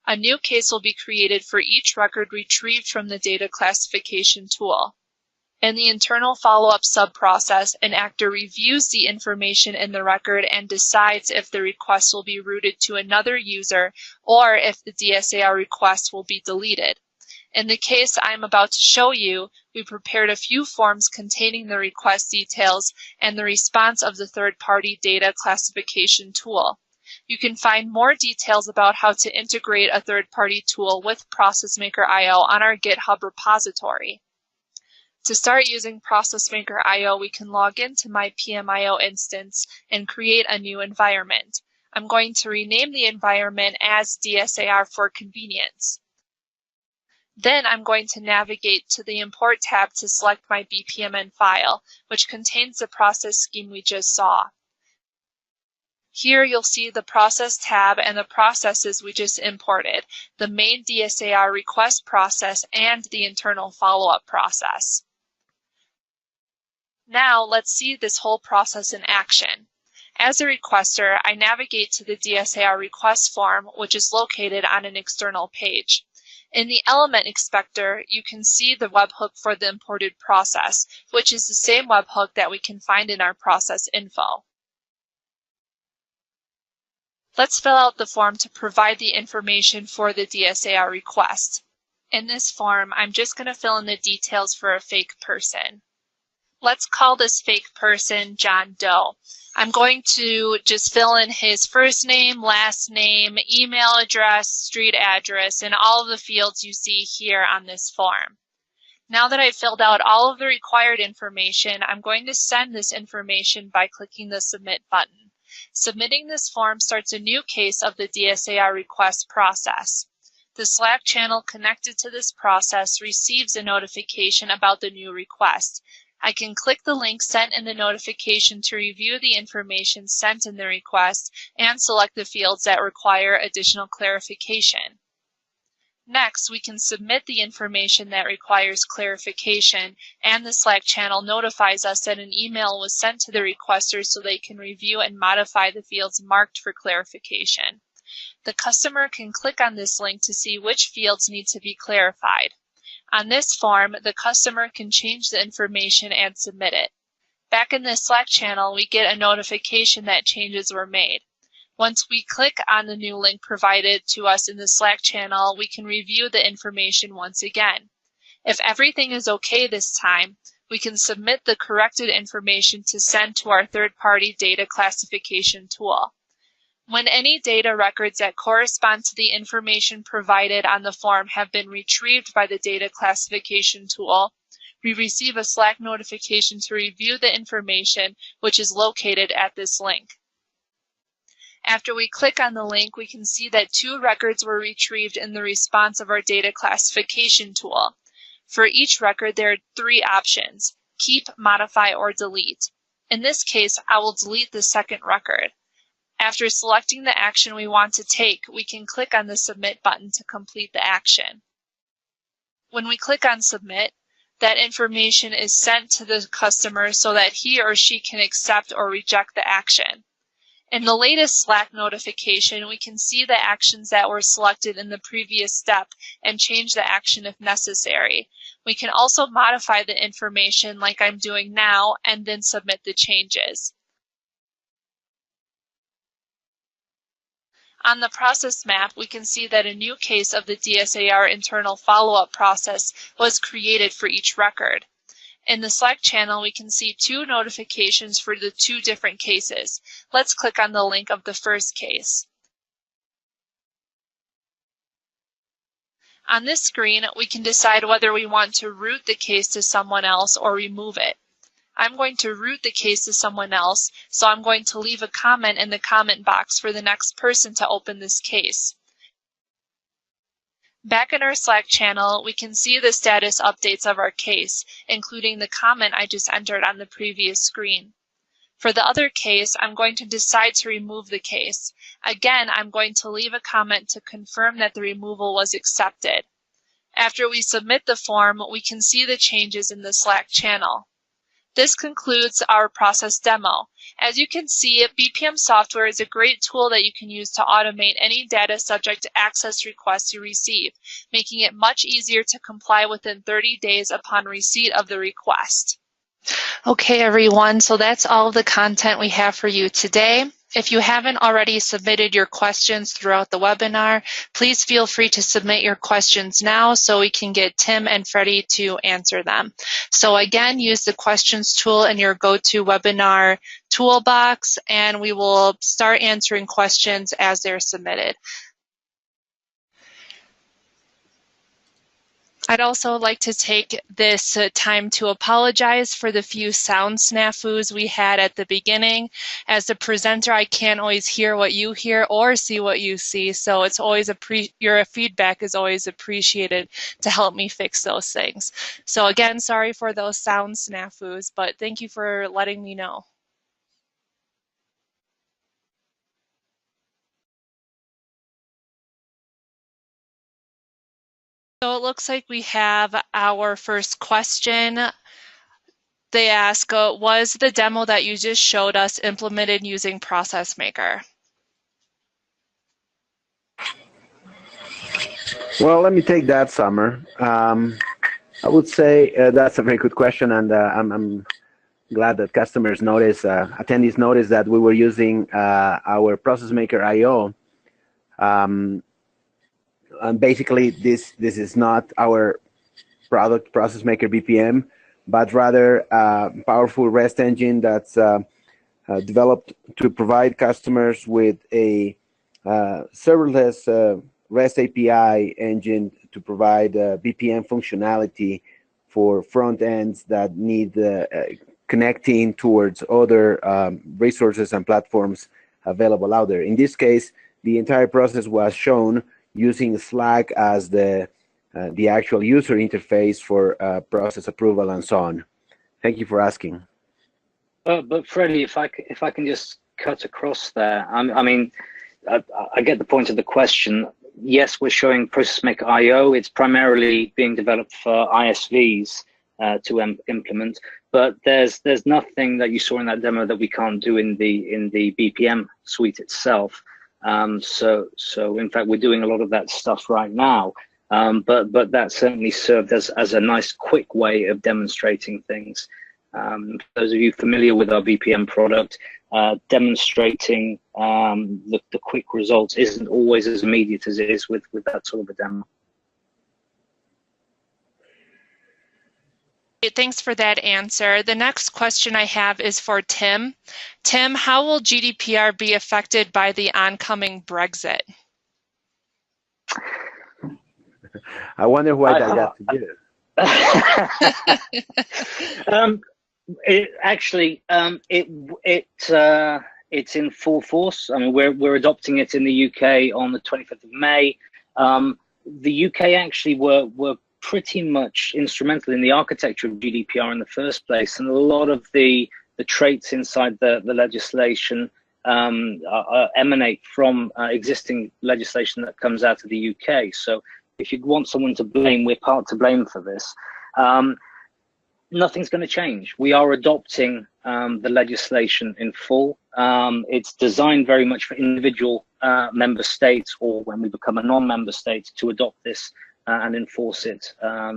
A new case will be created for each record retrieved from the data classification tool. In the internal follow-up sub-process, an actor reviews the information in the record and decides if the request will be routed to another user or if the DSAR request will be deleted. In the case I'm about to show you, we prepared a few forms containing the request details and the response of the third-party data classification tool. You can find more details about how to integrate a third-party tool with ProcessMaker.io on our GitHub repository. To start using ProcessMaker.io, we can log into my PMIO instance and create a new environment. I'm going to rename the environment as DSAR for convenience. Then I'm going to navigate to the Import tab to select my BPMN file, which contains the process scheme we just saw. Here you'll see the Process tab and the processes we just imported, the main DSAR request process and the internal follow-up process. Now let's see this whole process in action. As a requester, I navigate to the DSAR request form, which is located on an external page. In the element inspector, you can see the webhook for the imported process, which is the same webhook that we can find in our process info. Let's fill out the form to provide the information for the DSAR request. In this form, I'm just going to fill in the details for a fake person. Let's call this fake person John Doe. I'm going to just fill in his first name, last name, email address, street address, and all of the fields you see here on this form. Now that I've filled out all of the required information, I'm going to send this information by clicking the Submit button. Submitting this form starts a new case of the DSAR request process. The Slack channel connected to this process receives a notification about the new request. I can click the link sent in the notification to review the information sent in the request and select the fields that require additional clarification. Next, we can submit the information that requires clarification, and the Slack channel notifies us that an email was sent to the requester so they can review and modify the fields marked for clarification. The customer can click on this link to see which fields need to be clarified. On this form, the customer can change the information and submit it. Back in the Slack channel, we get a notification that changes were made. Once we click on the new link provided to us in the Slack channel, we can review the information once again. If everything is okay this time, we can submit the corrected information to send to our third-party data classification tool. When any data records that correspond to the information provided on the form have been retrieved by the data classification tool, we receive a Slack notification to review the information, which is located at this link. After we click on the link, we can see that 2 records were retrieved in the response of our data classification tool. For each record, there are 3 options: keep, modify, or delete. In this case, I will delete the second record. After selecting the action we want to take, we can click on the Submit button to complete the action. When we click on Submit, that information is sent to the customer so that he or she can accept or reject the action. In the latest Slack notification, we can see the actions that were selected in the previous step and change the action if necessary. We can also modify the information like I'm doing now and then submit the changes. On the process map, we can see that a new case of the DSAR internal follow-up process was created for each record. In the Slack channel, we can see 2 notifications for the 2 different cases. Let's click on the link of the first case. On this screen, we can decide whether we want to route the case to someone else or remove it. I'm going to route the case to someone else, so I'm going to leave a comment in the comment box for the next person to open this case. Back in our Slack channel, we can see the status updates of our case, including the comment I just entered on the previous screen. For the other case, I'm going to decide to remove the case. Again, I'm going to leave a comment to confirm that the removal was accepted. After we submit the form, we can see the changes in the Slack channel. This concludes our process demo. As you can see, BPM software is a great tool that you can use to automate any data subject to access requests you receive, making it much easier to comply within 30 days upon receipt of the request. Okay, everyone, so that's all of the content we have for you today. If you haven't already submitted your questions throughout the webinar, please feel free to submit your questions now so we can get Tim and Freddie to answer them. So again, use the questions tool in your GoToWebinar toolbox, and we will start answering questions as they're submitted. I'd also like to take this time to apologize for the few sound snafus we had at the beginning. As the presenter, I can't always hear what you hear or see what you see, so it's always your feedback is always appreciated to help me fix those things. So again, sorry for those sound snafus, but thank you for letting me know. So it looks like we have our first question. They ask, was the demo that you just showed us implemented using Process Maker? Well, let me take that, Summer. I would say that's a very good question, and I'm glad that customers notice, attendees notice that we were using our Process Maker IO. And basically, this is not our product, Process Maker BPM, but rather a powerful REST engine that's developed to provide customers with a serverless REST API engine to provide BPM functionality for front ends that need connecting towards other resources and platforms available out there. In this case, the entire process was shown using Slack as the actual user interface for process approval and so on. Thank you for asking. But Freddie, if I can just cut across there, I mean, I get the point of the question. yes, we're showing Process Maker IO. It's primarily being developed for ISVs to implement, but there's nothing that you saw in that demo that we can't do in the BPM suite itself. So in fact, we're doing a lot of that stuff right now. But that certainly served as a nice, quick way of demonstrating things. For those of you familiar with our BPM product, demonstrating the quick results isn't always as immediate as it is with that sort of a demo. Thanks for that answer. The next question I have is for Tim. Tim, how will GDPR be affected by the oncoming Brexit? I wonder why that got to you. It's in full force. I mean, we're adopting it in the UK on the 25th of May. The UK actually were pretty much instrumental in the architecture of GDPR in the first place, and a lot of the traits inside the legislation emanate from existing legislation that comes out of the UK. So if you want someone to blame, we're part to blame for this. Nothing's going to change. We are adopting the legislation in full. It's designed very much for individual member states, or when we become a non-member state, to adopt this and enforce it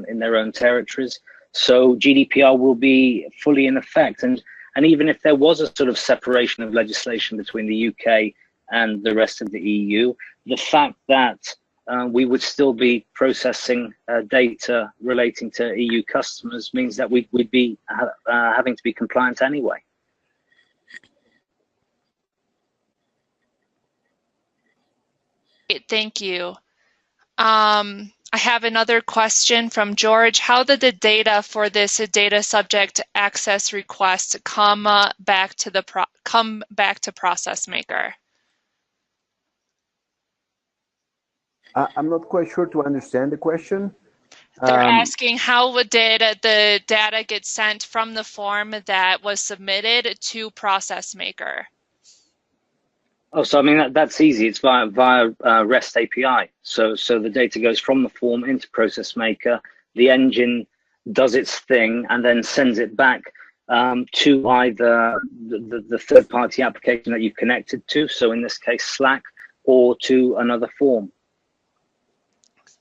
in their own territories. So GDPR will be fully in effect. And even if there was a sort of separation of legislation between the UK and the rest of the EU, the fact that we would still be processing data relating to EU customers means that we'd be having to be compliant anyway. Thank you. I have another question from George. How did the data for this data subject access request come back to Process Maker? I'm not quite sure to understand the question. They're asking how did the data get sent from the form that was submitted to Process Maker? Oh, so I mean that's easy. It's via REST API. So the data goes from the form into Process Maker. The engine does its thing and then sends it back to either the third-party application that you've connected to. So in this case, Slack, or to another form.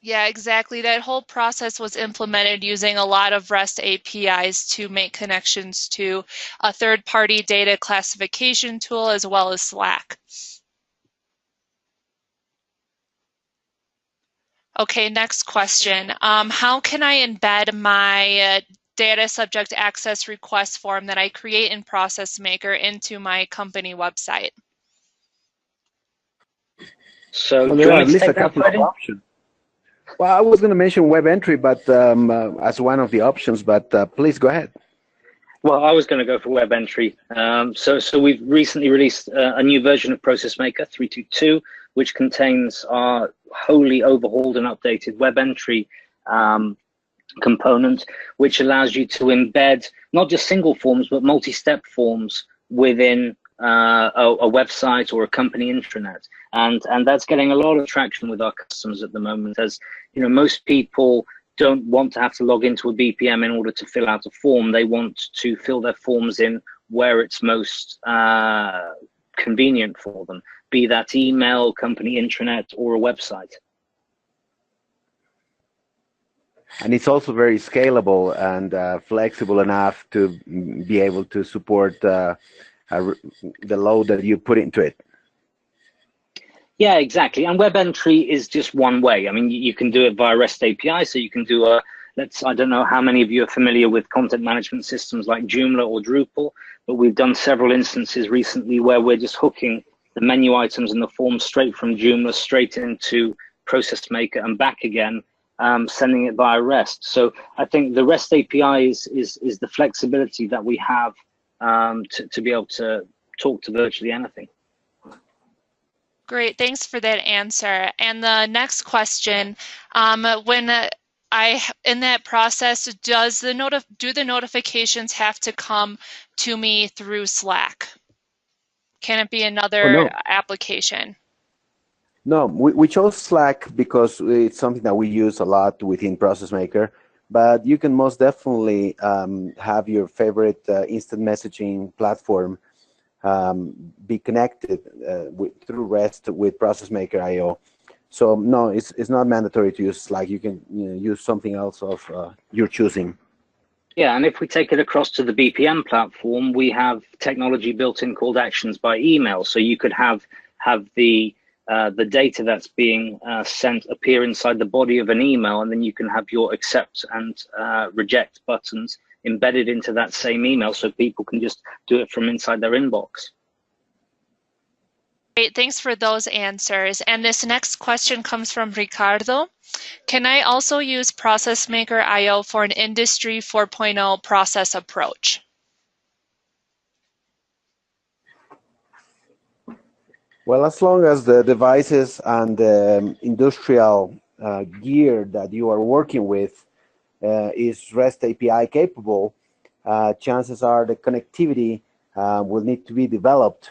Yeah, exactly. That whole process was implemented using a lot of REST APIs to make connections to a third-party data classification tool as well as Slack. Okay, next question. How can I embed my data subject access request form that I create in Process Maker into my company website? So well, there are at least a couple of options. Well, I was going to mention web entry, but as one of the options, but please go ahead. Well, I was going to go for web entry. So we've recently released a new version of Process Maker 3.2.2, which contains our wholly overhauled and updated web entry component, which allows you to embed not just single forms, but multi-step forms within a website or a company intranet. And that's getting a lot of traction with our customers at the moment, as you know, most people don't want to have to log into a BPM in order to fill out a form. They want to fill their forms in where it's most convenient for them, be that email, company intranet, or a website. And it's also very scalable and flexible enough to be able to support the load that you put into it. Yeah, exactly. And web entry is just one way. I mean, you can do it via REST API. So you can do I don't know how many of you are familiar with content management systems like Joomla or Drupal, but we've done several instances recently where we're just hooking the menu items and the forms straight from Joomla straight into Process Maker and back again, sending it via REST. So I think the REST API is the flexibility that we have to be able to talk to virtually anything. Great, thanks for that answer. And the next question, when in that process, do the notifications have to come to me through Slack? Can it be another application? No, we chose Slack because it's something that we use a lot within Process Maker, but you can most definitely have your favorite instant messaging platform be connected through REST with Process Maker IO. So no, it's not mandatory to use Slack. You can use something else of your choosing. Yeah, and if we take it across to the BPM platform, we have technology built in called Actions by Email. So you could have the data that's being sent appear inside the body of an email, and then you can have your accept and reject buttons embedded into that same email, so people can just do it from inside their inbox. Great, thanks for those answers. And this next question comes from Ricardo. Can I also use Process Maker IO for an Industry 4.0 process approach? Well, as long as the devices and the industrial gear that you are working with is REST API capable, chances are the connectivity will need to be developed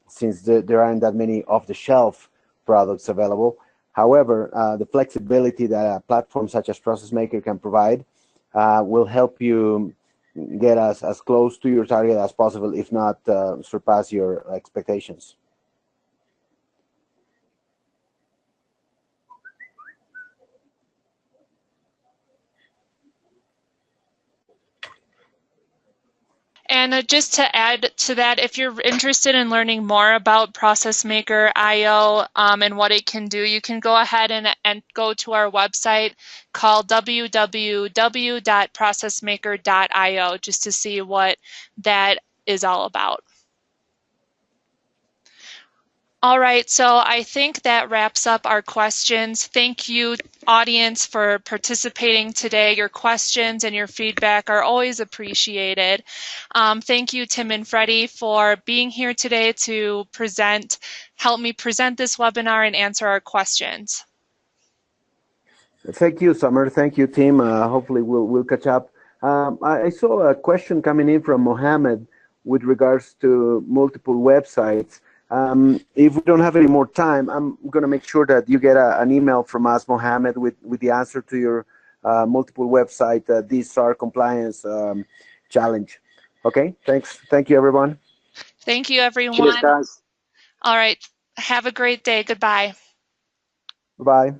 since there aren't that many off-the-shelf products available. However, the flexibility that a platform such as Process Maker can provide will help you get as close to your target as possible, if not surpass your expectations. And just to add to that, if you're interested in learning more about Process Maker IO and what it can do, you can go ahead and go to our website called www.processmaker.io just to see what that is all about. All right, so I think that wraps up our questions. Thank you, audience, for participating today. Your questions and your feedback are always appreciated. Thank you, Tim and Freddie, for being here today to help me present this webinar and answer our questions. Thank you, Summer. Thank you, Tim. Hopefully we'll catch up. I saw a question coming in from Mohammed with regards to multiple websites. If we don't have any more time, I'm going to make sure that you get an email from us, Mohammed, with the answer to your multiple website DSAR compliance challenge. Okay, thanks. Thank you, everyone. Thank you, everyone. Cheers, guys. All right, have a great day. Goodbye. Bye-bye.